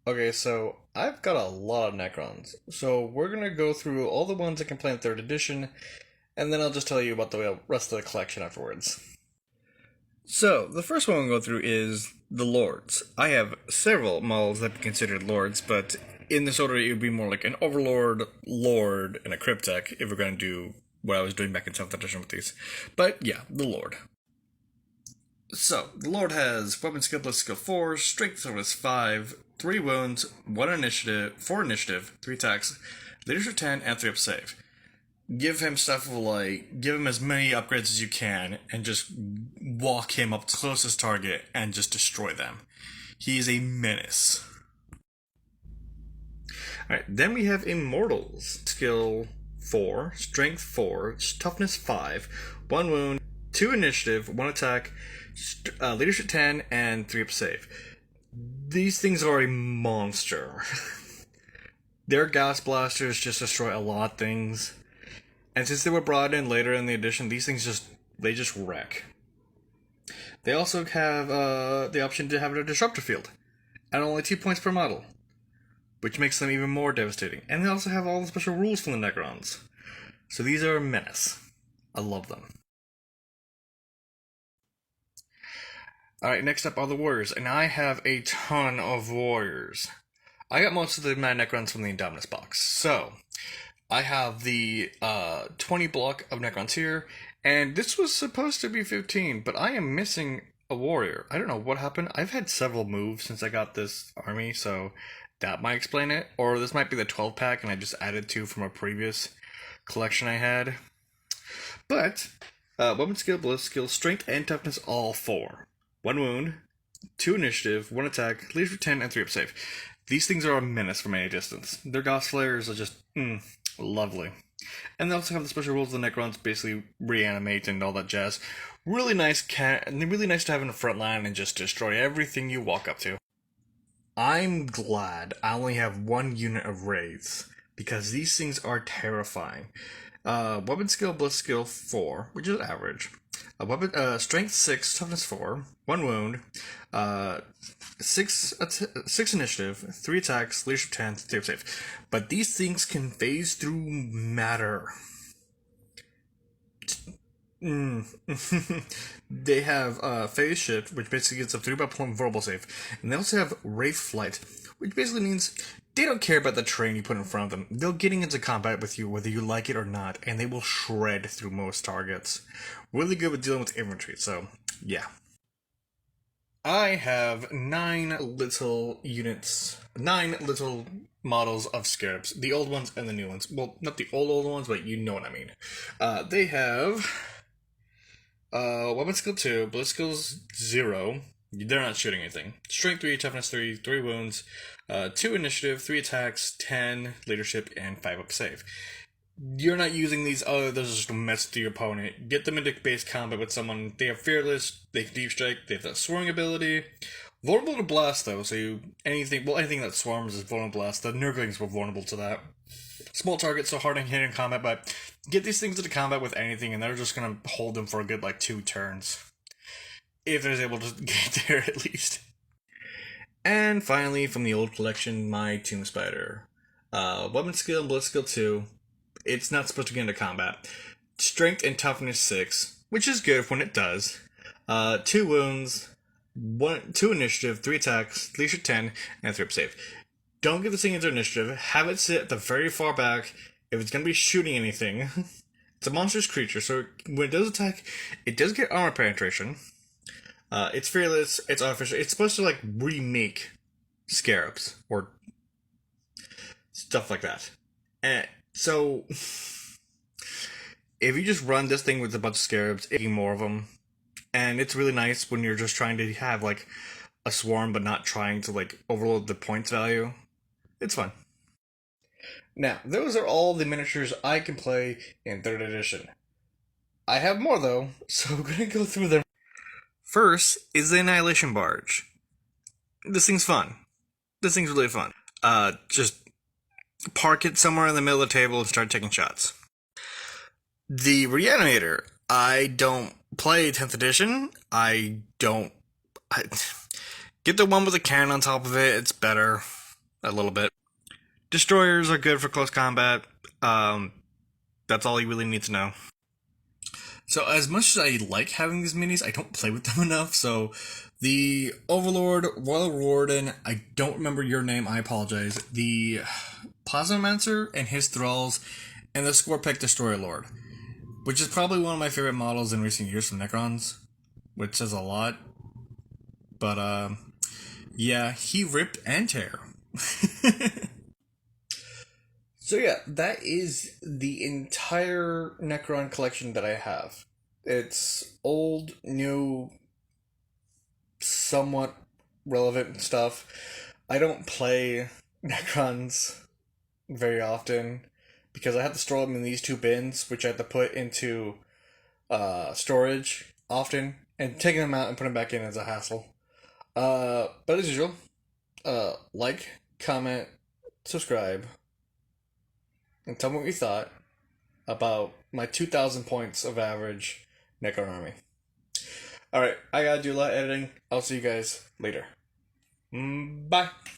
Okay, so I've got a lot of Necrons. So we're gonna go through all the ones that can play in 3rd edition, and then I'll just tell you about the rest of the collection afterwards. So, the first one we'll go through is the Lords. I have several models that are considered Lords, but in this order it would be more like an Overlord, Lord, and a Cryptek if we're gonna do what I was doing back in 7th edition with these. But yeah, the Lord. So, the Lord has Weapon Skill plus Skill 4, Strength Service 5, 3 wounds, 1 initiative, 4 initiative, 3 attacks, Leadership 10, and 3 up save. Give him stuff like, give him as many upgrades as you can, and just walk him up to the closest target and just destroy them. He is a menace. Alright, then we have Immortals. Skill 4, Strength 4, Toughness 5, 1 wound, 2 initiative, 1 attack, Leadership 10, and 3 up save. These things are a monster. Their gas blasters just destroy a lot of things. And since they were brought in later in the edition, these things just wreck. They also have the option to have a disruptor field at only 2 points per model, which makes them even more devastating. And they also have all the special rules from the Necrons. So these are a menace. I love them. Alright, next up are the Warriors, and I have a ton of Warriors. I got most of the Mad Necrons from the Indominus box. So, I have the 20 block of Necrons here, and this was supposed to be 15, but I am missing a Warrior. I don't know what happened. I've had several moves since I got this army, so that might explain it. Or this might be the 12 pack, and I just added 2 from a previous collection I had. But, Weapon Skill, Bliss Skill, Strength, and Toughness all 4. 1 wound, 2 initiative, 1 attack, leadership 10, and 3 up save. These things are a menace from any distance. Their Gauss Flares are just, lovely. And they also have the special rules of the Necrons, basically reanimate and all that jazz. Really nice really nice to have in the front line and just destroy everything you walk up to. I'm glad I only have 1 unit of Wraiths, because these things are terrifying. Weapon Skill, Bliss Skill 4, which is average. Strength 6, Toughness 4, 1 wound, 6 initiative, 3 attacks, leadership 10, 3 up save. But these things can phase through matter. They have phase shift, which basically gets a 3 point vulnerable save. And they also have Wraith Flight, which basically means they don't care about the terrain you put in front of them. They'll getting into combat with you whether you like it or not, and they will shred through most targets. Really good with dealing with infantry, so yeah. I have 9 little units, 9 little models of Scarabs. The old ones and the new ones. Well, not the old ones, but you know what I mean. They have Weapon Skill 2, Bliss Skills 0. They're not shooting anything. Strength 3, Toughness 3, 3 wounds, 2 initiative, 3 attacks, 10 leadership, and 5 up save. You're not using these those are just a mess to your opponent. Get them into base combat with someone. They have Fearless, they can Deep Strike, they have that Swarming ability. Vulnerable to Blast, though, so anything that swarms is vulnerable to Blast. The Nurglings were vulnerable to that. Small targets, so hard to hit in combat, but get these things into combat with anything, and they're just gonna hold them for a good, 2 turns. If they're able to get there, at least. And finally, from the old collection, my Tomb Spider. Weapon Skill and Bliss Skill 2. It's not supposed to get into combat. Strength and Toughness 6, which is good when it does. 2 wounds, 2 initiative, 3 attacks, leadership 10, and 3 up save. Don't get this thing into initiative. Have it sit at the very far back. If it's going to be shooting anything, it's a monstrous creature, so when it does attack, it does get armor penetration. It's fearless, it's artificial. It's supposed to, remake Scarabs, or stuff like that. And so, if you just run this thing with a bunch of Scarabs, getting more of them, and it's really nice when you're just trying to have, a swarm, but not trying to, overload the points value. It's fun. Now, those are all the miniatures I can play in 3rd edition. I have more, though, so I'm gonna go through them. First is the Annihilation Barge. This thing's fun. This thing's really fun. Just park it somewhere in the middle of the table and start taking shots. The Reanimator. I don't play 10th edition. Get the one with the cannon on top of it. It's better. a little bit. Destroyers are good for close combat. That's all you really need to know. So as much as I like having these minis, I don't play with them enough. So the Overlord, Royal Warden, I don't remember your name, I apologize. The Plasmomancer and his Thralls, and the Scorpic Destroyer Lord, which is probably one of my favorite models in recent years from Necrons, which says a lot. But yeah, he ripped and tear. So yeah, that is the entire Necron collection that I have. It's old, new, somewhat relevant stuff. I don't play Necrons very often because I have to store them in these two bins, which I have to put into storage often, and taking them out and putting them back in is a hassle. But as usual, like, comment, subscribe, and tell me what you thought about my 2,000 points of average Necron army. Alright, I gotta do a lot of editing. I'll see you guys later. Bye.